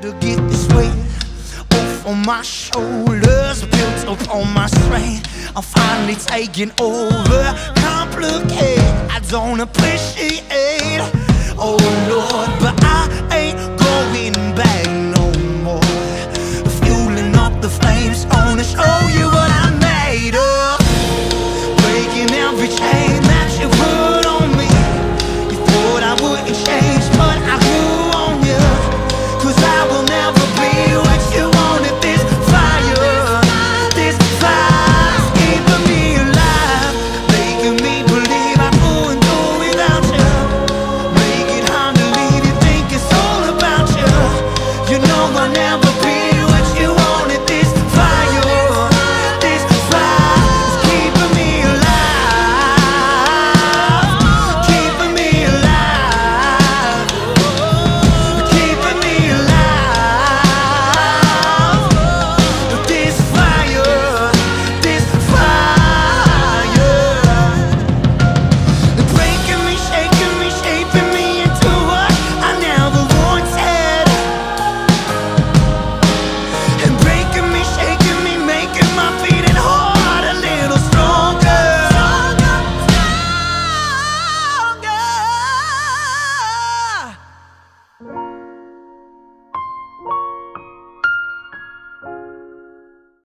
to get this weight off on my shoulders, built up on my strength. I'm finally taking over. Complicate, I don't appreciate. Oh Lord, but I ain't going back no more. Fueling up the flames, gonna show you what I'm made of. Breaking every chain that you put on me. You thought I wouldn't change, but I grew on you. 'Cause I will never be what you wanted. This fire's keeping me alive, making me believe I couldn't do without you. Make it hard to leave, you think it's all about you. You know I'll never